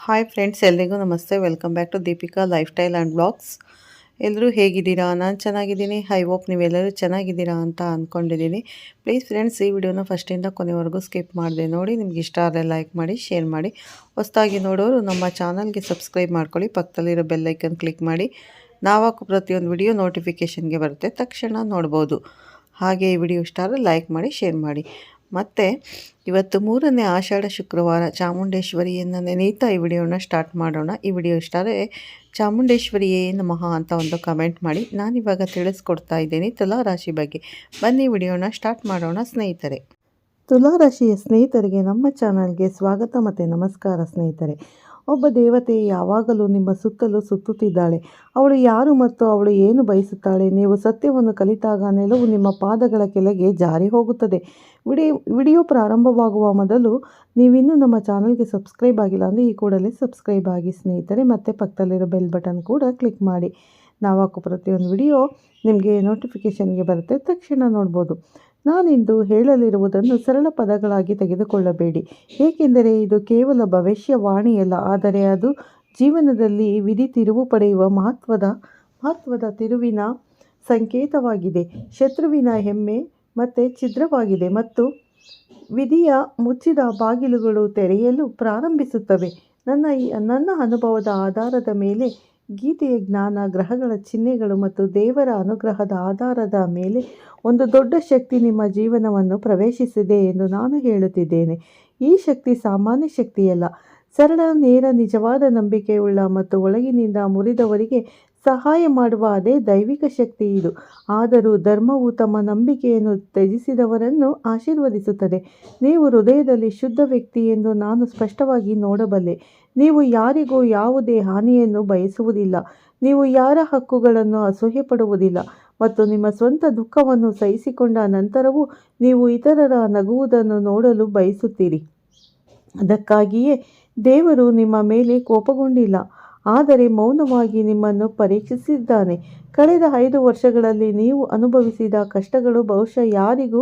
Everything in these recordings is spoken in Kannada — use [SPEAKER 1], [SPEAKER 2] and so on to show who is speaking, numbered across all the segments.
[SPEAKER 1] ಹಾಯ್ ಫ್ರೆಂಡ್ಸ್, ಎಲ್ರಿಗೂ ನಮಸ್ತೆ. Welcome back to Deepika life style and blogs. ಎಲ್ಲರೂ ಹೇಗಿದ್ದೀರಾ? ನಾನು ಚೆನ್ನಾಗಿದ್ದೀನಿ. ಐ ಹೋಪ್ ನೀವೆಲ್ಲರೂ ಚೆನ್ನಾಗಿದ್ದೀರಾ ಅಂತ ಅಂದ್ಕೊಂಡಿದ್ದೀನಿ. ಪ್ಲೀಸ್ ಫ್ರೆಂಡ್ಸ್, ಈ ವಿಡಿಯೋನ ಫಸ್ಟಿಂದ ಕೊನೆವರೆಗೂ ಸ್ಕಿಪ್ ಮಾಡಿದೆ ನೋಡಿ. ನಿಮ್ಗೆ ಇಷ್ಟ ಆದರೆ ಲೈಕ್ ಮಾಡಿ, ಶೇರ್ ಮಾಡಿ. ಹೊಸದಾಗಿ ನೋಡೋರು ನಮ್ಮ ಚಾನಲ್ಗೆ ಸಬ್ಸ್ಕ್ರೈಬ್ ಮಾಡ್ಕೊಳ್ಳಿ. ಪಕ್ಕದಲ್ಲಿರೋ ಬೆಲ್ಲೈಕನ್ ಕ್ಲಿಕ್ ಮಾಡಿ. ನಾವಾಕು ಪ್ರತಿಯೊಂದು ವಿಡಿಯೋ ನೋಟಿಫಿಕೇಷನ್ಗೆ ಬರುತ್ತೆ, ತಕ್ಷಣ ನೋಡ್ಬೋದು. ಹಾಗೆ ಈ ವಿಡಿಯೋ ಇಷ್ಟ ಆದರೆ ಲೈಕ್ ಮಾಡಿ, ಶೇರ್ ಮಾಡಿ. ಮತ್ತು ಇವತ್ತು 3ನೇ ಆಷಾಢ ಶುಕ್ರವಾರ, ಚಾಮುಂಡೇಶ್ವರಿಯನ್ನು ನೆನೀತಾ ಈ ವಿಡಿಯೋನ ಸ್ಟಾರ್ಟ್ ಮಾಡೋಣ. ಈ ವಿಡಿಯೋ ಇಷ್ಟ ಆದರೆ ಚಾಮುಂಡೇಶ್ವರಿಯೇ ನಮಃ ಅಂತ ಒಂದು ಕಮೆಂಟ್ ಮಾಡಿ. ನಾನಿವಾಗ ತಿಳಿಸ್ಕೊಡ್ತಾ ಇದ್ದೀನಿ ತುಲಾ ರಾಶಿ ಬಗ್ಗೆ. ಬನ್ನಿ ವಿಡಿಯೋನ ಸ್ಟಾರ್ಟ್ ಮಾಡೋಣ ಸ್ನೇಹಿತರೆ. ತುಲಾ ರಾಶಿಯ ಸ್ನೇಹಿತರಿಗೆ ನಮ್ಮ ಚಾನಲ್ಗೆ ಸ್ವಾಗತ ಮತ್ತು ನಮಸ್ಕಾರ ಸ್ನೇಹಿತರೆ. ಒಬ್ಬ ದೇವತೆ ಯಾವಾಗಲೂ ನಿಮ್ಮ ಸುತ್ತಲೂ ಸುತ್ತುತ್ತಿದ್ದಾಳೆ. ಅವಳು ಯಾರು ಮತ್ತು ಅವಳು ಏನು ಬಯಸುತ್ತಾಳೆ? ನೀವು ಸತ್ಯವನ್ನು ಕಲಿತಾಗ ನೆಲವು ನಿಮ್ಮ ಪಾದಗಳ ಕೆಳಗೆ ಜಾರಿ ಹೋಗುತ್ತದೆ. ವಿಡಿಯೋ ಪ್ರಾರಂಭವಾಗುವ ಮೊದಲು ನೀವಿನ್ನೂ ನಮ್ಮ ಚಾನಲ್ಗೆ ಸಬ್ಸ್ಕ್ರೈಬ್ ಆಗಿಲ್ಲ ಅಂದರೆ ಈ ಕೂಡಲೇ ಸಬ್ಸ್ಕ್ರೈಬ್ ಆಗಿ ಸ್ನೇಹಿತರೆ. ಮತ್ತು ಪಕ್ಕದಲ್ಲಿರೋ ಬೆಲ್ ಬಟನ್ ಕೂಡ ಕ್ಲಿಕ್ ಮಾಡಿ. ನಾವು ಹಾಕೋ ಪ್ರತಿಯೊಂದು ವಿಡಿಯೋ ನಿಮಗೆ ನೋಟಿಫಿಕೇಷನ್ಗೆ ಬರುತ್ತೆ, ತಕ್ಷಣ ನೋಡ್ಬೋದು. ನಾನಿಂದು ಹೇಳಲಿರುವುದನ್ನು ಸರಳ ಪದಗಳಾಗಿ ತೆಗೆದುಕೊಳ್ಳಬೇಡಿ, ಏಕೆಂದರೆ ಇದು ಕೇವಲ ಭವಿಷ್ಯವಾಣಿಯಲ್ಲ, ಆದರೆ ಅದು ಜೀವನದಲ್ಲಿ ವಿಧಿ ತಿರುವು ಪಡೆಯುವ ಮಹತ್ವದ ತಿರುವಿನ ಸಂಕೇತವಾಗಿದೆ. ಶತ್ರುವಿನ ಹೆಮ್ಮೆ ಮತ್ತು ಛಿದ್ರವಾಗಿದೆ ಮತ್ತು ವಿಧಿಯ ಮುಚ್ಚಿದ ಬಾಗಿಲುಗಳು ತೆರೆಯಲು ಪ್ರಾರಂಭಿಸುತ್ತವೆ. ನನ್ನ ಅನುಭವದ ಆಧಾರದ ಮೇಲೆ, ಗೀತೆಯ ಜ್ಞಾನ, ಗ್ರಹಗಳ ಚಿಹ್ನೆಗಳು ಮತ್ತು ದೇವರ ಅನುಗ್ರಹದ ಆಧಾರದ ಮೇಲೆ ಒಂದು ದೊಡ್ಡ ಶಕ್ತಿ ನಿಮ್ಮ ಜೀವನವನ್ನು ಪ್ರವೇಶಿಸಿದೆ ಎಂದು ನಾನು ಹೇಳುತ್ತಿದ್ದೇನೆ. ಈ ಶಕ್ತಿ ಸಾಮಾನ್ಯ ಶಕ್ತಿಯಲ್ಲ. ಸರಳ, ನೇರ, ನಿಜವಾದ ನಂಬಿಕೆಯುಳ್ಳ ಮತ್ತು ಒಳಗಿನಿಂದ ಮುರಿದವರಿಗೆ ಸಹಾಯ ಮಾಡುವ ಅದೇ ದೈವಿಕ ಶಕ್ತಿ ಇದು. ಆದರೂ ಧರ್ಮವು ತಮ್ಮ ನಂಬಿಕೆಯನ್ನು ತ್ಯಜಿಸಿದವರನ್ನು ಆಶೀರ್ವದಿಸುತ್ತದೆ. ನೀವು ಹೃದಯದಲ್ಲಿ ಶುದ್ಧ ವ್ಯಕ್ತಿ ಎಂದು ನಾನು ಸ್ಪಷ್ಟವಾಗಿ ನೋಡಬಲ್ಲೆ. ನೀವು ಯಾರಿಗೂ ಯಾವುದೇ ಹಾನಿಯನ್ನು ಬಯಸುವುದಿಲ್ಲ. ನೀವು ಯಾರ ಹಕ್ಕುಗಳನ್ನು ಅಸೂಯೆಪಡುವುದಿಲ್ಲ ಮತ್ತು ನಿಮ್ಮ ಸ್ವಂತ ದುಃಖವನ್ನು ಸಹಿಸಿಕೊಂಡ ನಂತರವೂ ನೀವು ಇತರರ ನಗುವುದನ್ನು ನೋಡಲು ಬಯಸುತ್ತೀರಿ. ಅದಕ್ಕಾಗಿಯೇ ದೇವರು ನಿಮ್ಮ ಮೇಲೆ ಕೋಪಗೊಂಡಿಲ್ಲ, ಆದರೆ ಮೌನವಾಗಿ ನಿಮ್ಮನ್ನು ಪರೀಕ್ಷಿಸಿದ್ದಾನೆ. ಕಳೆದ 5 ವರ್ಷಗಳಲ್ಲಿ ನೀವು ಅನುಭವಿಸಿದ ಕಷ್ಟಗಳು ಬಹುಶಃ ಯಾರಿಗೂ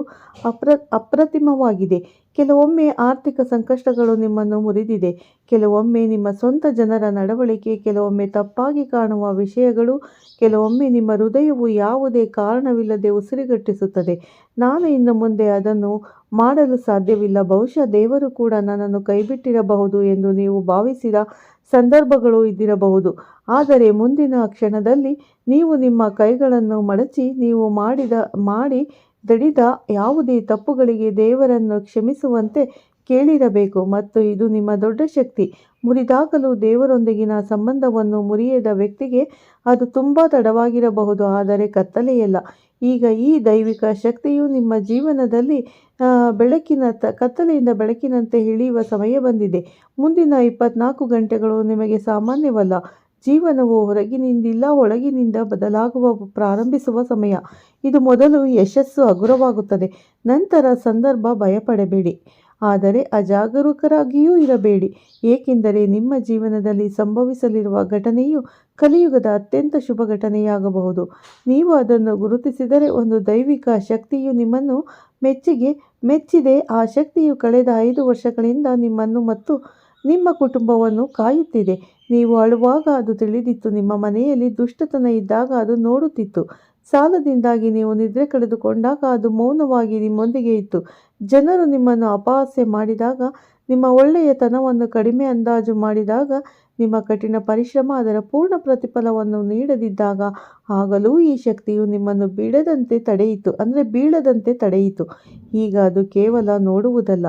[SPEAKER 1] ಅಪ್ರತಿಮವಾಗಿದೆ. ಕೆಲವೊಮ್ಮೆ ಆರ್ಥಿಕ ಸಂಕಷ್ಟಗಳು ನಿಮ್ಮನ್ನು ಮುರಿದಿದೆ, ಕೆಲವೊಮ್ಮೆ ನಿಮ್ಮ ಸ್ವಂತ ಜನರ ನಡವಳಿಕೆ, ಕೆಲವೊಮ್ಮೆ ತಪ್ಪಾಗಿ ಕಾಣುವ ವಿಷಯಗಳು, ಕೆಲವೊಮ್ಮೆ ನಿಮ್ಮ ಹೃದಯವು ಯಾವುದೇ ಕಾರಣವಿಲ್ಲದೆ ಉಸಿರುಗಟ್ಟಿಸುತ್ತದೆ. ನಾನು ಇನ್ನು ಮುಂದೆ ಅದನ್ನು ಮಾಡಲು ಸಾಧ್ಯವಿಲ್ಲ, ಬಹುಶಃ ದೇವರು ಕೂಡ ನನ್ನನ್ನು ಕೈಬಿಟ್ಟಿರಬಹುದು ಎಂದು ನೀವು ಭಾವಿಸಿದ ಸಂದರ್ಭಗಳು ಇದ್ದಿರಬಹುದು. ಆದರೆ ಮುಂದಿನ ಕ್ಷಣದಲ್ಲಿ ನೀವು ನಿಮ್ಮ ಕೈಗಳನ್ನು ಮಡಚಿ ನೀವು ದಡಿದ ಯಾವುದೇ ತಪ್ಪುಗಳಿಗೆ ದೇವರನ್ನು ಕ್ಷಮಿಸುವಂತೆ ಕೇಳಿರಬೇಕು. ಮತ್ತು ಇದು ನಿಮ್ಮ ದೊಡ್ಡ ಶಕ್ತಿ. ಮುರಿದಾಗಲೂ ದೇವರೊಂದಿಗಿನ ಸಂಬಂಧವನ್ನು ಮುರಿಯದ ವ್ಯಕ್ತಿಗೆ ಅದು ತುಂಬ ತಡವಾಗಿರಬಹುದು, ಆದರೆ ಕತ್ತಲೆಯಲ್ಲ. ಈಗ ಈ ದೈವಿಕ ಶಕ್ತಿಯು ನಿಮ್ಮ ಜೀವನದಲ್ಲಿ ಕತ್ತಲೆಯಿಂದ ಬೆಳಕಿನಂತೆ ಇಳಿಯುವ ಸಮಯ ಬಂದಿದೆ. ಮುಂದಿನ 24 ಗಂಟೆಗಳು ನಿಮಗೆ ಸಾಮಾನ್ಯವಲ್ಲ. ಜೀವನವು ಹೊರಗಿನಿಂದಿಲ್ಲ, ಒಳಗಿನಿಂದ ಬದಲಾಗುವ ಪ್ರಾರಂಭಿಸುವ ಸಮಯ. ಇದು ಮೊದಲು ಯಶಸ್ಸು ಹಗುರವಾಗುತ್ತದೆ, ನಂತರ ಸಂದರ್ಭ. ಭಯಪಡಬೇಡಿ, ಆದರೆ ಅಜಾಗರೂಕರಾಗಿಯೂ ಇರಬೇಡಿ, ಏಕೆಂದರೆ ನಿಮ್ಮ ಜೀವನದಲ್ಲಿ ಸಂಭವಿಸಲಿರುವ ಘಟನೆಯು ಕಲಿಯುಗದ ಅತ್ಯಂತ ಶುಭ ಘಟನೆಯಾಗಬಹುದು. ನೀವು ಅದನ್ನು ಗುರುತಿಸಿದರೆ ಒಂದು ದೈವಿಕ ಶಕ್ತಿಯು ನಿಮ್ಮನ್ನು ಮೆಚ್ಚಿದೆ. ಆ ಶಕ್ತಿಯು ಕಳೆದ 5 ವರ್ಷಗಳಿಂದ ನಿಮ್ಮನ್ನು ಮತ್ತು ನಿಮ್ಮ ಕುಟುಂಬವನ್ನು ಕಾಯುತ್ತಿದೆ. ನೀವು ಅಳುವಾಗ ಅದು ತಿಳಿದಿತ್ತು, ನಿಮ್ಮ ಮನೆಯಲ್ಲಿ ದುಷ್ಟತನ ಇದ್ದಾಗ ಅದು ನೋಡುತ್ತಿತ್ತು, ಸಾಲದಿಂದಾಗಿ ನೀವು ನಿದ್ರೆ ಕಳೆದುಕೊಂಡಾಗ ಅದು ಮೌನವಾಗಿ ನಿಮ್ಮೊಂದಿಗೆ ಇತ್ತು, ಜನರು ನಿಮ್ಮನ್ನು ಅಪಹಾಸ್ಯ ಮಾಡಿದಾಗ, ನಿಮ್ಮ ಒಳ್ಳೆಯತನವನ್ನು ಕಡಿಮೆ ಅಂದಾಜು ಮಾಡಿದಾಗ, ನಿಮ್ಮ ಕಠಿಣ ಪರಿಶ್ರಮ ಅದರ ಪೂರ್ಣ ಪ್ರತಿಫಲವನ್ನು ನೀಡದಿದ್ದಾಗ, ಆಗಲೂ ಈ ಶಕ್ತಿಯು ನಿಮ್ಮನ್ನು ಬೀಳದಂತೆ ತಡೆಯಿತು. ಈಗ ಅದು ಕೇವಲ ನೋಡುವುದಲ್ಲ,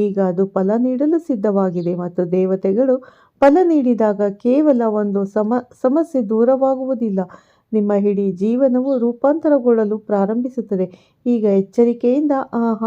[SPEAKER 1] ಈಗ ಅದು ಫಲ ನೀಡಲು ಸಿದ್ಧವಾಗಿದೆ. ಮತ್ತು ದೇವತೆಗಳು ಫಲ ನೀಡಿದಾಗ ಕೇವಲ ಒಂದು ಸಮಸ್ಯೆ ದೂರವಾಗುವುದಿಲ್ಲ, ನಿಮ್ಮ ಇಡೀ ಜೀವನವು ರೂಪಾಂತರಗೊಳ್ಳಲು ಪ್ರಾರಂಭಿಸುತ್ತದೆ. ಈಗ ಎಚ್ಚರಿಕೆಯಿಂದ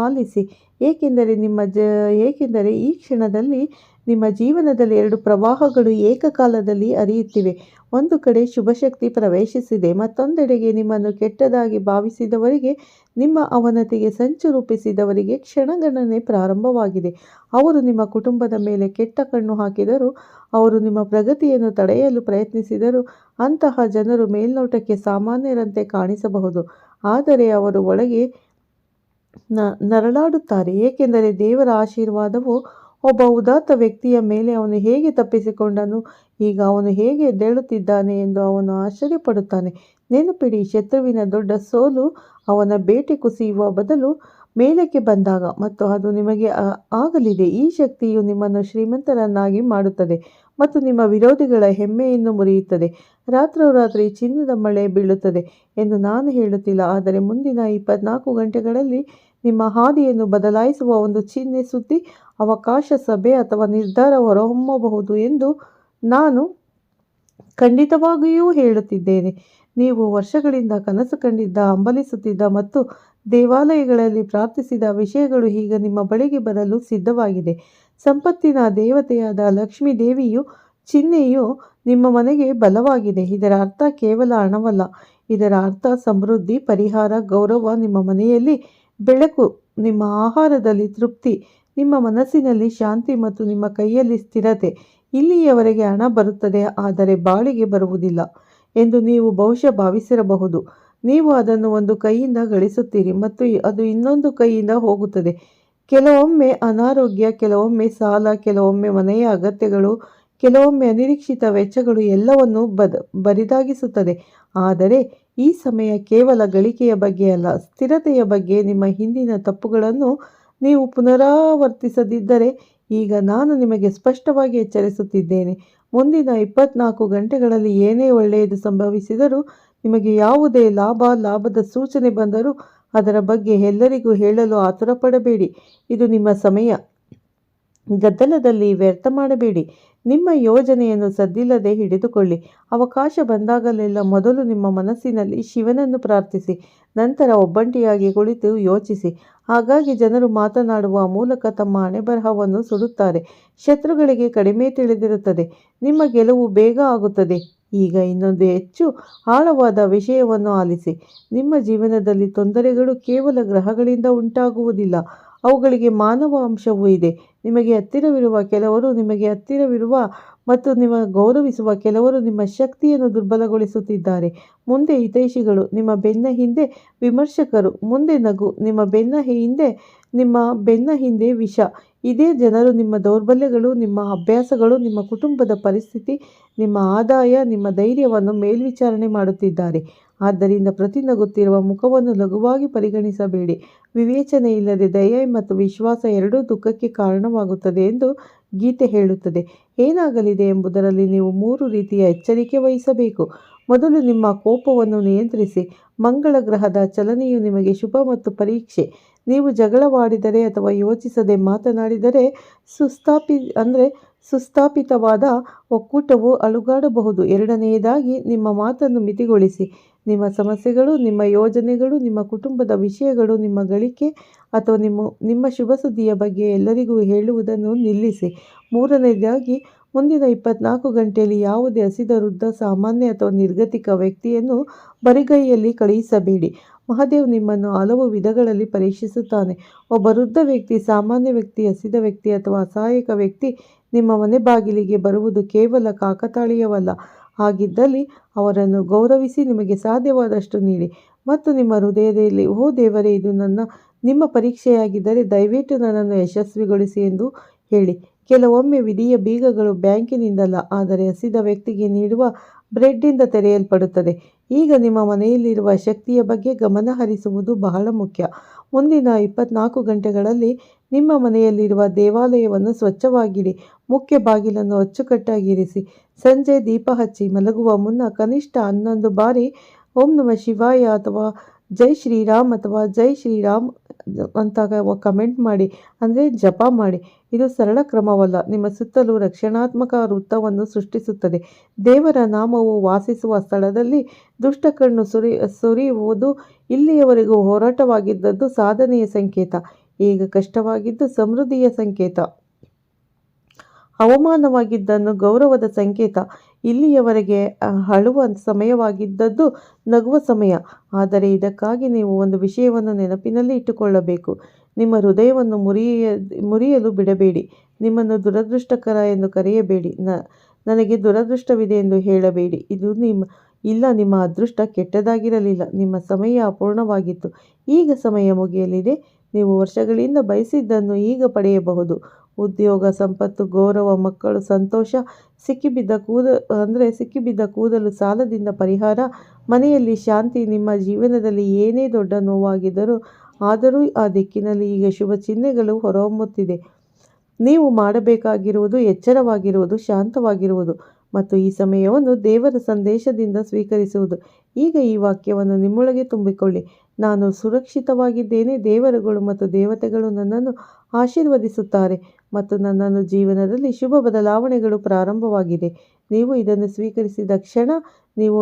[SPEAKER 1] ಆಲಿಸಿ, ಏಕೆಂದರೆ ಈ ಕ್ಷಣದಲ್ಲಿ ನಿಮ್ಮ ಜೀವನದಲ್ಲಿ 2 ಪ್ರವಾಹಗಳು ಏಕಕಾಲದಲ್ಲಿ ಹರಿಯುತ್ತಿವೆ. ಒಂದು ಕಡೆ ಶುಭಶಕ್ತಿ ಪ್ರವೇಶಿಸಿದೆ, ಮತ್ತೊಂದೆಡೆಗೆ ನಿಮ್ಮನ್ನು ಕೆಟ್ಟದಾಗಿ ಭಾವಿಸಿದವರಿಗೆ, ನಿಮ್ಮ ಅವನತಿಗೆ ಸಂಚು ರೂಪಿಸಿದವರಿಗೆ ಕ್ಷಣಗಣನೆ ಪ್ರಾರಂಭವಾಗಿದೆ. ಅವರು ನಿಮ್ಮ ಕುಟುಂಬದ ಮೇಲೆ ಕೆಟ್ಟ ಕಣ್ಣು ಹಾಕಿದರು, ಅವರು ನಿಮ್ಮ ಪ್ರಗತಿಯನ್ನು ತಡೆಯಲು ಪ್ರಯತ್ನಿಸಿದರು. ಅಂತಹ ಜನರು ಮೇಲ್ನೋಟಕ್ಕೆ ಸಾಮಾನ್ಯರಂತೆ ಕಾಣಿಸಬಹುದು, ಆದರೆ ಅವರು ಒಳಗೆ ನರಳಾಡುತ್ತಾರೆ, ಏಕೆಂದರೆ ದೇವರ ಆಶೀರ್ವಾದವು ಒಬ್ಬ ಉದಾತ್ತ ವ್ಯಕ್ತಿಯ ಮೇಲೆ ಅವನು ಹೇಗೆ ತಪ್ಪಿಸಿಕೊಂಡನು, ಈಗ ಅವನು ಹೇಗೆ ಎದ್ದೇಳುತ್ತಿದ್ದಾನೆ ಎಂದು ಅವನು ಆಶ್ಚರ್ಯಪಡುತ್ತಾನೆ. ನೆನಪಿಡಿ, ಶತ್ರುವಿನ ದೊಡ್ಡ ಸೋಲು ಅವನ ಬೇಟೆ ಕುಸಿಯುವ ಬದಲು ಮೇಲಕ್ಕೆ ಬಂದಾಗ, ಮತ್ತು ಅದು ನಿಮಗೆ ಆಗಲಿದೆ. ಈ ಶಕ್ತಿಯು ನಿಮ್ಮನ್ನು ಶ್ರೀಮಂತರನ್ನಾಗಿ ಮಾಡುತ್ತದೆ ಮತ್ತು ನಿಮ್ಮ ವಿರೋಧಿಗಳ ಹೆಮ್ಮೆಯನ್ನು ಮುರಿಯುತ್ತದೆ. ರಾತ್ರೋರಾತ್ರಿ ಚಿನ್ನದ ಮಳೆ ಬೀಳುತ್ತದೆ ಎಂದು ನಾನು ಹೇಳುತ್ತಿಲ್ಲ, ಆದರೆ ಮುಂದಿನ 24 ಗಂಟೆಗಳಲ್ಲಿ ನಿಮ್ಮ ಹಾದಿಯನ್ನು ಬದಲಾಯಿಸುವ ಒಂದು ಚಿಹ್ನೆ, ಸುದ್ದಿ, ಅವಕಾಶ, ಸಭೆ ಅಥವಾ ನಿರ್ಧಾರ ಹೊರಹೊಮ್ಮಬಹುದು ಎಂದು ನಾನು ಖಂಡಿತವಾಗಿಯೂ ಹೇಳುತ್ತಿದ್ದೇನೆ. ನೀವು ವರ್ಷಗಳಿಂದ ಕನಸು ಕಂಡಿದ್ದ, ಹಂಬಲಿಸುತ್ತಿದ್ದ ಮತ್ತು ದೇವಾಲಯಗಳಲ್ಲಿ ಪ್ರಾರ್ಥಿಸಿದ ವಿಷಯಗಳು ಈಗ ನಿಮ್ಮ ಬಳಿಗೆ ಬರಲು ಸಿದ್ಧವಾಗಿದೆ. ಸಂಪತ್ತಿನ ದೇವತೆಯಾದ ಲಕ್ಷ್ಮೀ ದೇವಿಯು ಚಿಹ್ನೆಯು ನಿಮ್ಮ ಮನೆಗೆ ಬಲವಾಗಿದೆ. ಇದರ ಅರ್ಥ ಕೇವಲ ಹಣವಲ್ಲ, ಇದರ ಅರ್ಥ ಸಮೃದ್ಧಿ, ಪರಿಹಾರ, ಗೌರವ, ನಿಮ್ಮ ಮನೆಯಲ್ಲಿ ಬೆಳಕು, ನಿಮ್ಮ ಆಹಾರದಲ್ಲಿ ತೃಪ್ತಿ, ನಿಮ್ಮ ಮನಸ್ಸಿನಲ್ಲಿ ಶಾಂತಿ ಮತ್ತು ನಿಮ್ಮ ಕೈಯಲ್ಲಿ ಸ್ಥಿರತೆ. ಇಲ್ಲಿಯವರೆಗೆ ಹಣ ಬರುತ್ತದೆ ಆದರೆ ಬಾಳಿಗೆ ಬರುವುದಿಲ್ಲ ಎಂದು ನೀವು ಬಹುಶಃ ಭಾವಿಸಿರಬಹುದು. ನೀವು ಅದನ್ನು ಒಂದು ಕೈಯಿಂದ ಗಳಿಸುತ್ತೀರಿ ಮತ್ತು ಅದು ಇನ್ನೊಂದು ಕೈಯಿಂದ ಹೋಗುತ್ತದೆ. ಕೆಲವೊಮ್ಮೆ ಅನಾರೋಗ್ಯ, ಕೆಲವೊಮ್ಮೆ ಸಾಲ, ಕೆಲವೊಮ್ಮೆ ಮನೆಯ ಅಗತ್ಯಗಳು, ಕೆಲವೊಮ್ಮೆ ಅನಿರೀಕ್ಷಿತ ವೆಚ್ಚಗಳು ಎಲ್ಲವನ್ನೂ ಬರಿದಾಗಿಸುತ್ತದೆ. ಆದರೆ ಈ ಸಮಯ ಕೇವಲ ಗಳಿಕೆಯ ಬಗ್ಗೆ ಅಲ್ಲ, ಸ್ಥಿರತೆಯ ಬಗ್ಗೆ. ನಿಮ್ಮ ಹಿಂದಿನ ತಪ್ಪುಗಳನ್ನು ನೀವು ಪುನರಾವರ್ತಿಸದಿದ್ದರೆ ಈಗ ನಾನು ನಿಮಗೆ ಸ್ಪಷ್ಟವಾಗಿ ಎಚ್ಚರಿಸುತ್ತಿದ್ದೇನೆ. ಮುಂದಿನ 24 ಗಂಟೆಗಳಲ್ಲಿ ಏನೇ ಒಳ್ಳೆಯದು ಸಂಭವಿಸಿದರೂ, ನಿಮಗೆ ಯಾವುದೇ ಲಾಭದ ಸೂಚನೆ ಬಂದರೂ ಅದರ ಬಗ್ಗೆ ಎಲ್ಲರಿಗೂ ಹೇಳಲು ಆತುರಪಡಬೇಡಿ. ಇದು ನಿಮ್ಮ ಸಮಯ. ಗದ್ದಲದಲ್ಲಿ ವ್ಯರ್ಥ ಮಾಡಬೇಡಿ. ನಿಮ್ಮ ಯೋಜನೆಯನ್ನು ಸದ್ದಿಲ್ಲದೆ ಹಿಡಿದುಕೊಳ್ಳಿ. ಅವಕಾಶ ಬಂದಾಗಲೆಲ್ಲ ಮೊದಲು ನಿಮ್ಮ ಮನಸ್ಸಿನಲ್ಲಿ ಶಿವನನ್ನು ಪ್ರಾರ್ಥಿಸಿ, ನಂತರ ಒಬ್ಬಂಟಿಯಾಗಿ ಕುಳಿತು ಯೋಚಿಸಿ. ಹಾಗಾಗಿ ಜನರು ಮಾತನಾಡುವ ಮೂಲಕ ತಮ್ಮ ಹಣೆಬರಹವನ್ನು ಸುಡುತ್ತಾರೆ. ಶತ್ರುಗಳಿಗೆ ಕಡಿಮೆ ತಿಳಿದಿರುತ್ತದೆ, ನಿಮ್ಮ ಗೆಲುವು ಬೇಗ ಆಗುತ್ತದೆ. ಈಗ ಇನ್ನೊಂದು ಹೆಚ್ಚು ಆಳವಾದ ವಿಷಯವನ್ನು ಆಲಿಸಿ. ನಿಮ್ಮ ಜೀವನದಲ್ಲಿ ತೊಂದರೆಗಳು ಕೇವಲ ಗ್ರಹಗಳಿಂದ ಉಂಟಾಗುವುದಿಲ್ಲ, ಅವುಗಳಿಗೆ ಮಾನವ ಅಂಶವೂ ಇದೆ. ನಿಮಗೆ ಹತ್ತಿರವಿರುವ ಕೆಲವರು ನಿಮಗೆ ಹತ್ತಿರವಿರುವ ಮತ್ತು ನಿಮ್ಮ ಗೌರವಿಸುವ ಕೆಲವರು ನಿಮ್ಮ ಶಕ್ತಿಯನ್ನು ದುರ್ಬಲಗೊಳಿಸುತ್ತಿದ್ದಾರೆ. ಮುಂದೆ ಹಿತೈಷಿಗಳು, ನಿಮ್ಮ ಬೆನ್ನ ಹಿಂದೆ ವಿಮರ್ಶಕರು. ಮುಂದೆ ನಗು, ನಿಮ್ಮ ಬೆನ್ನ ಹಿಂದೆ ವಿಷ. ಇದೇ ಜನರು ನಿಮ್ಮ ದೌರ್ಬಲ್ಯಗಳು, ನಿಮ್ಮ ಅಭ್ಯಾಸಗಳು, ನಿಮ್ಮ ಕುಟುಂಬದ ಪರಿಸ್ಥಿತಿ, ನಿಮ್ಮ ಆದಾಯ, ನಿಮ್ಮ ಧೈರ್ಯವನ್ನು ಮೇಲ್ವಿಚಾರಣೆ ಮಾಡುತ್ತಿದ್ದಾರೆ. ಆದ್ದರಿಂದ ಪ್ರತಿ ನಗುತ್ತಿರುವ ಮುಖವನ್ನು ಲಘುವಾಗಿ ಪರಿಗಣಿಸಬೇಡಿ. ವಿವೇಚನೆ ಇಲ್ಲದೆ ದಯೆ ಮತ್ತು ವಿಶ್ವಾಸ ಎರಡೂ ದುಃಖಕ್ಕೆ ಕಾರಣವಾಗುತ್ತದೆ ಎಂದು ಗೀತೆ ಹೇಳುತ್ತದೆ. ಏನಾಗಲಿದೆ ಎಂಬುದರಲ್ಲಿ ನೀವು 3 ರೀತಿಯ ಎಚ್ಚರಿಕೆ ವಹಿಸಬೇಕು. ಮೊದಲು, ನಿಮ್ಮ ಕೋಪವನ್ನು ನಿಯಂತ್ರಿಸಿ. ಮಂಗಳ ಗ್ರಹದ ಚಲನೆಯು ನಿಮಗೆ ಶುಭ ಮತ್ತು ಪರೀಕ್ಷೆ. ನೀವು ಜಗಳವಾಡಿದರೆ ಅಥವಾ ಯೋಚಿಸದೆ ಮಾತನಾಡಿದರೆ ಸುಸ್ಥಾಪಿತವಾದ ಒಕ್ಕೂಟವು ಅಲುಗಾಡಬಹುದು. ಎರಡನೆಯದಾಗಿ, ನಿಮ್ಮ ಮಾತನ್ನು ಮಿತಿಗೊಳಿಸಿ. ನಿಮ್ಮ ಸಮಸ್ಯೆಗಳು, ನಿಮ್ಮ ಯೋಜನೆಗಳು, ನಿಮ್ಮ ಕುಟುಂಬದ ವಿಷಯಗಳು, ನಿಮ್ಮ ಗಳಿಕೆ ಅಥವಾ ನಿಮ್ಮ ಶುಭ ಸುದ್ದಿಯ ಬಗ್ಗೆ ಎಲ್ಲರಿಗೂ ಹೇಳುವುದನ್ನು ನಿಲ್ಲಿಸಿ. ಮೂರನೆಯದಾಗಿ, ಮುಂದಿನ 24 ಗಂಟೆಯಲ್ಲಿ ಯಾವುದೇ ಹಸಿದ ವೃದ್ಧ, ಸಾಮಾನ್ಯ ಅಥವಾ ನಿರ್ಗತಿಕ ವ್ಯಕ್ತಿಯನ್ನು ಬರಿಗೈಯಲ್ಲಿ ಕಳುಹಿಸಬೇಡಿ. ಮಹಾದೇವ್ ನಿಮ್ಮನ್ನು ಹಲವು ವಿಧಗಳಲ್ಲಿ ಪರೀಕ್ಷಿಸುತ್ತಾನೆ. ಒಬ್ಬ ವೃದ್ಧ ವ್ಯಕ್ತಿ, ಸಾಮಾನ್ಯ ವ್ಯಕ್ತಿ, ಹಸಿದ ವ್ಯಕ್ತಿ ಅಥವಾ ಅಸಹಾಯಕ ವ್ಯಕ್ತಿ ನಿಮ್ಮ ಮನೆ ಬಾಗಿಲಿಗೆ ಬರುವುದು ಕೇವಲ ಕಾಕತಾಳೀಯವಲ್ಲ. ಹಾಗಿದ್ದಲ್ಲಿ ಅವರನ್ನು ಗೌರವಿಸಿ, ನಿಮಗೆ ಸಾಧ್ಯವಾದಷ್ಟು ನೀಡಿ ಮತ್ತು ನಿಮ್ಮ ಹೃದಯದಲ್ಲಿ, ಓ ದೇವರೇ, ಇದು ನಿಮ್ಮ ಪರೀಕ್ಷೆಯಾಗಿದ್ದರೆ ದಯವಿಟ್ಟು ನನ್ನನ್ನು ಯಶಸ್ವಿಗೊಳಿಸಿ ಎಂದು ಹೇಳಿ. ಕೆಲವೊಮ್ಮೆ ವಿಧಿಯ ಬೀಗಗಳು ಬ್ಯಾಂಕಿನಿಂದಲ್ಲ, ಆದರೆ ಹಸಿದ ವ್ಯಕ್ತಿಗೆ ನೀಡುವ ಬ್ರೆಡ್ಡಿಂದ ತೆರೆಯಲ್ಪಡುತ್ತದೆ. ಈಗ ನಿಮ್ಮ ಮನೆಯಲ್ಲಿರುವ ಶಕ್ತಿಯ ಬಗ್ಗೆ ಗಮನ ಹರಿಸುವುದು ಬಹಳ ಮುಖ್ಯ. ಮುಂದಿನ 24 ಗಂಟೆಗಳಲ್ಲಿ ನಿಮ್ಮ ಮನೆಯಲ್ಲಿರುವ ದೇವಾಲಯವನ್ನು ಸ್ವಚ್ಛವಾಗಿಡಿ. ಮುಖ್ಯ ಬಾಗಿಲನ್ನು ಅಚ್ಚುಕಟ್ಟಾಗಿ ಇರಿಸಿ. ಸಂಜೆ ದೀಪ ಹಚ್ಚಿ ಮಲಗುವ ಮುನ್ನ ಕನಿಷ್ಠ 11 ಬಾರಿ ಓಂ ನಮಃ ಶಿವಾಯ ಅಥವಾ ಜೈ ಶ್ರೀರಾಮ್ ಅಥವಾ ಜೈ ಶ್ರೀರಾಮ್ ಅಂತ ಕಮೆಂಟ್ ಮಾಡಿ, ಅಂದರೆ ಜಪ ಮಾಡಿ. ಇದು ಸರಳ ಕ್ರಮವಲ್ಲ, ನಿಮ್ಮ ಸುತ್ತಲೂ ರಕ್ಷಣಾತ್ಮಕ ವೃತ್ತವನ್ನು ಸೃಷ್ಟಿಸುತ್ತದೆ. ದೇವರ ನಾಮವು ವಾಸಿಸುವ ಸ್ಥಳದಲ್ಲಿ ದುಷ್ಟ ಕಣ್ಣು ಸುರಿಯುವುದು ಇಲ್ಲಿಯವರೆಗೂ ಹೋರಾಟವಾಗಿದ್ದದ್ದು ಸಾಧನೆಯ ಸಂಕೇತ, ಈಗ ಕಷ್ಟವಾಗಿದ್ದು ಸಮೃದ್ಧಿಯ ಸಂಕೇತ. ಅವಮಾನವಾಗಿದ್ದನ್ನು ಗೌರವದ ಸಂಕೇತ. ಇಲ್ಲಿಯವರೆಗೆ ಅಳುವ ಸಮಯವಾಗಿದ್ದದ್ದು ನಗುವ ಸಮಯ. ಆದರೆ ಇದಕ್ಕಾಗಿ ನೀವು ಒಂದು ವಿಷಯವನ್ನು ನೆನಪಿನಲ್ಲಿ ಇಟ್ಟುಕೊಳ್ಳಬೇಕು. ನಿಮ್ಮ ಹೃದಯವನ್ನು ಮುರಿಯಲು ಬಿಡಬೇಡಿ. ನಿಮ್ಮನ್ನು ದುರದೃಷ್ಟಕರ ಎಂದು ಕರೆಯಬೇಡಿ. ನನಗೆ ದುರದೃಷ್ಟವಿದೆ ಎಂದು ಹೇಳಬೇಡಿ. ನಿಮ್ಮ ಅದೃಷ್ಟ ಕೆಟ್ಟದಾಗಿರಲಿಲ್ಲ, ನಿಮ್ಮ ಸಮಯ ಅಪೂರ್ಣವಾಗಿತ್ತು. ಈಗ ಸಮಯ ಮುಗಿಯಲಿದೆ. ನೀವು ವರ್ಷಗಳಿಂದ ಬಯಸಿದ್ದನ್ನು ಈಗ ಪಡೆಯಬಹುದು. ಉದ್ಯೋಗ, ಸಂಪತ್ತು, ಗೌರವ, ಮಕ್ಕಳು, ಸಂತೋಷ, ಸಿಕ್ಕಿಬಿದ್ದ ಕೂದಲು, ಸಾಲದಿಂದ ಪರಿಹಾರ, ಮನೆಯಲ್ಲಿ ಶಾಂತಿ. ನಿಮ್ಮ ಜೀವನದಲ್ಲಿ ಏನೇ ದೊಡ್ಡ ಆದರೂ ಆ ದಿಕ್ಕಿನಲ್ಲಿ ಈಗ ಶುಭ ಚಿಹ್ನೆಗಳು ಹೊರಹೊಮ್ಮುತ್ತಿದೆ. ನೀವು ಮಾಡಬೇಕಾಗಿರುವುದು ಎಚ್ಚರವಾಗಿರುವುದು, ಶಾಂತವಾಗಿರುವುದು ಮತ್ತು ಈ ಸಮಯವನ್ನು ದೇವರ ಸಂದೇಶದಿಂದ ಸ್ವೀಕರಿಸುವುದು. ಈಗ ಈ ವಾಕ್ಯವನ್ನು ನಿಮ್ಮೊಳಗೆ ತುಂಬಿಕೊಳ್ಳಿ. ನಾನು ಸುರಕ್ಷಿತವಾಗಿದ್ದೇನೆ. ದೇವರುಗಳು ಮತ್ತು ದೇವತೆಗಳು ನನ್ನನ್ನು ಆಶೀರ್ವದಿಸುತ್ತಾರೆ ಮತ್ತು ನನ್ನ ಜೀವನದಲ್ಲಿ ಶುಭ ಬದಲಾವಣೆಗಳು ಪ್ರಾರಂಭವಾಗಿದೆ. ನೀವು ಇದನ್ನು ಸ್ವೀಕರಿಸಿದ ಕ್ಷಣ ನೀವು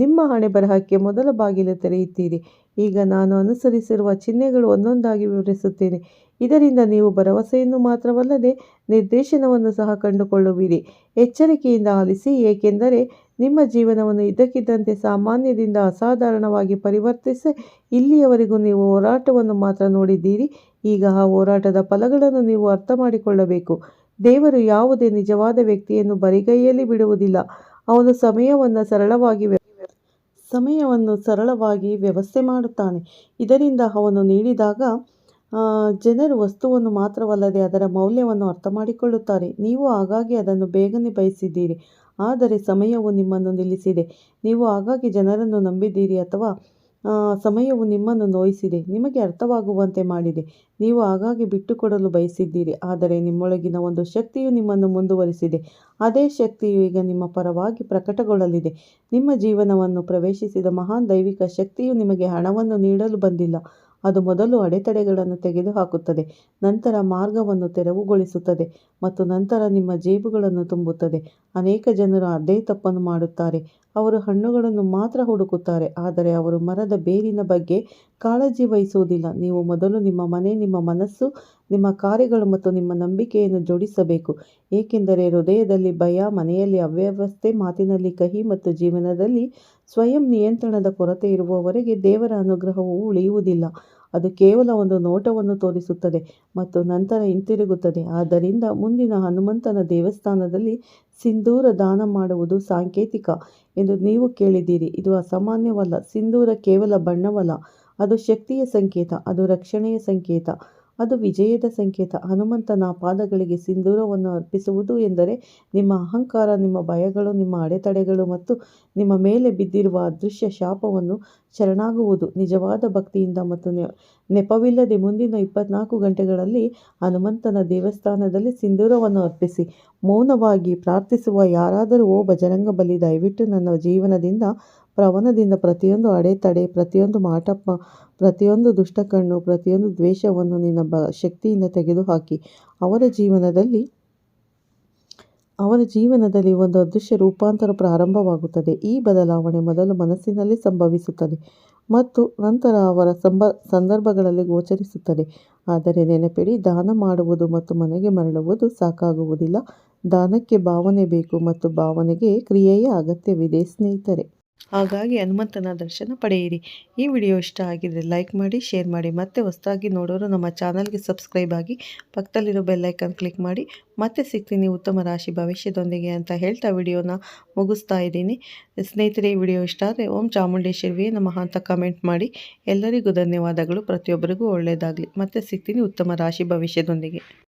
[SPEAKER 1] ನಿಮ್ಮ ಹಣೆಬರಹಕ್ಕೆ ಮೊದಲ ಬಾಗಿಲು ತೆರೆಯುತ್ತೀರಿ. ಈಗ ನಾನು ಅನುಸರಿಸಿರುವ ಚಿಹ್ನೆಗಳು ಒಂದೊಂದಾಗಿ ವಿವರಿಸುತ್ತೇನೆ. ಇದರಿಂದ ನೀವು ಭರವಸೆಯನ್ನು ಮಾತ್ರವಲ್ಲದೆ ನಿರ್ದೇಶನವನ್ನು ಸಹ ಕಂಡುಕೊಳ್ಳುವಿರಿ. ಎಚ್ಚರಿಕೆಯಿಂದ ಆಲಿಸಿ, ಏಕೆಂದರೆ ನಿಮ್ಮ ಜೀವನವನ್ನು ಇದ್ದಕ್ಕಿದ್ದಂತೆ ಸಾಮಾನ್ಯದಿಂದ ಅಸಾಧಾರಣವಾಗಿ ಪರಿವರ್ತಿಸಿ. ಇಲ್ಲಿಯವರೆಗೂ ನೀವು ಹೋರಾಟವನ್ನು ಮಾತ್ರ ನೋಡಿದ್ದೀರಿ. ಈಗ ಆ ಹೋರಾಟದ ಫಲಗಳನ್ನು ನೀವು ಅರ್ಥ ಮಾಡಿಕೊಳ್ಳಬೇಕು. ದೇವರು ಯಾವುದೇ ನಿಜವಾದ ವ್ಯಕ್ತಿಯನ್ನು ಬರಿಗೈಯಲ್ಲಿ ಬಿಡುವುದಿಲ್ಲ. ಅವನು ಸಮಯವನ್ನು ಸರಳವಾಗಿ ವ್ಯವಸ್ಥೆ ಮಾಡುತ್ತಾನೆ. ಇದರಿಂದ ಅವನು ನೀಡಿದಾಗ ಜನರು ವಸ್ತುವನ್ನು ಮಾತ್ರವಲ್ಲದೆ ಅದರ ಮೌಲ್ಯವನ್ನು ಅರ್ಥ ಮಾಡಿಕೊಳ್ಳುತ್ತಾರೆ. ನೀವು ಆಗಾಗ್ಗೆ ಅದನ್ನು ಬೇಗನೆ ಬಯಸಿದ್ದೀರಿ, ಆದರೆ ಸಮಯವು ನಿಮ್ಮನ್ನು ನಿಲ್ಲಿಸಿದೆ. ನೀವು ಆಗಾಗ್ಗೆ ಜನರನ್ನು ನಂಬಿದ್ದೀರಿ ಅಥವಾ ಸಮಯವು ನಿಮ್ಮನ್ನು ನೋಯಿಸಿದೆ, ನಿಮಗೆ ಅರ್ಥವಾಗುವಂತೆ ಮಾಡಿದೆ. ನೀವು ಆಗಾಗ್ಗೆ ಬಿಟ್ಟುಕೊಡಲು ಬಯಸಿದ್ದೀರಿ, ಆದರೆ ನಿಮ್ಮೊಳಗಿನ ಒಂದು ಶಕ್ತಿಯು ನಿಮ್ಮನ್ನು ಮುಂದುವರಿಸಿದೆ. ಅದೇ ಶಕ್ತಿಯು ಈಗ ನಿಮ್ಮ ಪರವಾಗಿ ಪ್ರಕಟಗೊಳ್ಳಲಿದೆ. ನಿಮ್ಮ ಜೀವನವನ್ನು ಪ್ರವೇಶಿಸಿದ ಮಹಾನ್ ದೈವಿಕ ಶಕ್ತಿಯು ನಿಮಗೆ ಹಣವನ್ನು ನೀಡಲು ಬಂದಿಲ್ಲ. ಅದು ಮೊದಲು ಅಡೆತಡೆಗಳನ್ನು ತೆಗೆದುಹಾಕುತ್ತದೆ, ನಂತರ ಮಾರ್ಗವನ್ನು ತೆರವುಗೊಳಿಸುತ್ತದೆ ಮತ್ತು ನಂತರ ನಿಮ್ಮ ಜೇಬುಗಳನ್ನು ತುಂಬುತ್ತದೆ. ಅನೇಕ ಜನರು ಅದೇ ತಪ್ಪನ್ನು ಮಾಡುತ್ತಾರೆ. ಅವರು ಹಣ್ಣುಗಳನ್ನು ಮಾತ್ರ ಹುಡುಕುತ್ತಾರೆ, ಆದರೆ ಅವರು ಮರದ ಬೇರಿನ ಬಗ್ಗೆ ಕಾಳಜಿ ವಹಿಸುವುದಿಲ್ಲ. ನೀವು ಮೊದಲು ನಿಮ್ಮ ಮನೆ, ನಿಮ್ಮ ಮನಸ್ಸು, ನಿಮ್ಮ ಕಾರ್ಯಗಳು ಮತ್ತು ನಿಮ್ಮ ನಂಬಿಕೆಯನ್ನು ಜೋಡಿಸಬೇಕು, ಏಕೆಂದರೆ ಹೃದಯದಲ್ಲಿ ಭಯ, ಮನೆಯಲ್ಲಿ ಅವ್ಯವಸ್ಥೆ, ಮಾತಿನಲ್ಲಿ ಕಹಿ ಮತ್ತು ಜೀವನದಲ್ಲಿ ಸ್ವಯಂ ನಿಯಂತ್ರಣದ ಕೊರತೆ ಇರುವವರೆಗೆ ದೇವರ ಅನುಗ್ರಹವು ಉಳಿಯುವುದಿಲ್ಲ. ಅದು ಕೇವಲ ಒಂದು ನೋಟವನ್ನು ತೋರಿಸುತ್ತದೆ ಮತ್ತು ನಂತರ ಹಿಂತಿರುಗುತ್ತದೆ. ಆದ್ದರಿಂದ ಮುಂದಿನ ಹನುಮಂತನ ದೇವಸ್ಥಾನದಲ್ಲಿ ಸಿಂಧೂರ ದಾನ ಮಾಡುವುದು ಸಾಂಕೇತಿಕ ಎಂದು ನೀವು ಕೇಳಿದ್ದೀರಿ. ಇದು ಅಸಾಮಾನ್ಯವಲ್ಲ. ಸಿಂಧೂರ ಕೇವಲ ಬಣ್ಣವಲ್ಲ, ಅದು ಶಕ್ತಿಯ ಸಂಕೇತ, ಅದು ರಕ್ಷಣೆಯ ಸಂಕೇತ, ಅದು ವಿಜಯದ ಸಂಕೇತ. ಹನುಮಂತನ ಪಾದಗಳಿಗೆ ಸಿಂಧೂರವನ್ನು ಅರ್ಪಿಸುವುದು ಎಂದರೆ ನಿಮ್ಮ ಅಹಂಕಾರ, ನಿಮ್ಮ ಭಯಗಳು, ನಿಮ್ಮ ಅಡೆತಡೆಗಳು ಮತ್ತು ನಿಮ್ಮ ಮೇಲೆ ಬಿದ್ದಿರುವ ಅದೃಶ್ಯ ಶಾಪವನ್ನು ಶರಣಾಗುವುದು. ನಿಜವಾದ ಭಕ್ತಿಯಿಂದ ಮತ್ತು ನೆಪವಿಲ್ಲದೆ ಮುಂದಿನ 24 ಗಂಟೆಗಳಲ್ಲಿ ಹನುಮಂತನ ದೇವಸ್ಥಾನದಲ್ಲಿ ಸಿಂಧೂರವನ್ನು ಅರ್ಪಿಸಿ ಮೌನವಾಗಿ ಪ್ರಾರ್ಥಿಸುವ ಯಾರಾದರೂ, ಓ ಬಜರಂಗಬಲಿ, ದಯವಿಟ್ಟು ನನ್ನ ಜೀವನದಿಂದ, ಪ್ರವಣದಿಂದ ಪ್ರತಿಯೊಂದು ಅಡೆತಡೆ, ಪ್ರತಿಯೊಂದು ಮಾಟ, ಪ್ರತಿಯೊಂದು ದುಷ್ಟಕಣ್ಣು, ಪ್ರತಿಯೊಂದು ದ್ವೇಷವನ್ನು ನಿನ್ನ ಶಕ್ತಿಯಿಂದ ತೆಗೆದುಹಾಕಿ. ಅವರ ಜೀವನದಲ್ಲಿ ಒಂದು ಅದೃಶ್ಯ ರೂಪಾಂತರ ಪ್ರಾರಂಭವಾಗುತ್ತದೆ. ಈ ಬದಲಾವಣೆ ಮೊದಲು ಮನಸ್ಸಿನಲ್ಲಿ ಸಂಭವಿಸುತ್ತದೆ ಮತ್ತು ನಂತರ ಅವರ ಸಂದರ್ಭಗಳಲ್ಲಿ ಗೋಚರಿಸುತ್ತದೆ. ಆದರೆ ನೆನಪಿಡಿ, ದಾನ ಮಾಡುವುದು ಮತ್ತು ಮನೆಗೆ ಮರಳುವುದು ಸಾಕಾಗುವುದಿಲ್ಲ. ದಾನಕ್ಕೆ ಭಾವನೆ ಬೇಕು ಮತ್ತು ಭಾವನೆಗೆ ಕ್ರಿಯೆಯ ಅಗತ್ಯವಿದೆ ಸ್ನೇಹಿತರೆ. ಹಾಗಾಗಿ ಹನುಮಂತನ ದರ್ಶನ ಪಡೆಯಿರಿ. ಈ ವಿಡಿಯೋ ಇಷ್ಟ ಆಗಿದ್ರೆ ಲೈಕ್ ಮಾಡಿ, ಶೇರ್ ಮಾಡಿ. ಮತ್ತೆ ಹೊಸದಾಗಿ ನೋಡೋರು ನಮ್ಮ ಚಾನಲ್ಗೆ ಸಬ್ಸ್ಕ್ರೈಬ್ ಆಗಿ ಪಕ್ಕದಲ್ಲಿರೋ ಬೆಲ್ಲೈಕನ್ ಕ್ಲಿಕ್ ಮಾಡಿ. ಮತ್ತೆ ಸಿಗ್ತೀನಿ ಉತ್ತಮ ರಾಶಿ ಭವಿಷ್ಯದೊಂದಿಗೆ ಅಂತ ಹೇಳ್ತಾ ವಿಡಿಯೋನ ಮುಗಿಸ್ತಾ ಇದ್ದೀನಿ. ಸ್ನೇಹಿತರೆ, ಈ ವಿಡಿಯೋ ಇಷ್ಟ ಆದರೆ ಓಂ ಚಾಮುಂಡೇಶ್ವರಿಯೇ ನಮಃ ಅಂತ ಕಮೆಂಟ್ ಮಾಡಿ. ಎಲ್ಲರಿಗೂ ಧನ್ಯವಾದಗಳು. ಪ್ರತಿಯೊಬ್ಬರಿಗೂ ಒಳ್ಳೆಯದಾಗಲಿ. ಮತ್ತೆ ಸಿಗ್ತೀನಿ ಉತ್ತಮ ರಾಶಿ ಭವಿಷ್ಯದೊಂದಿಗೆ.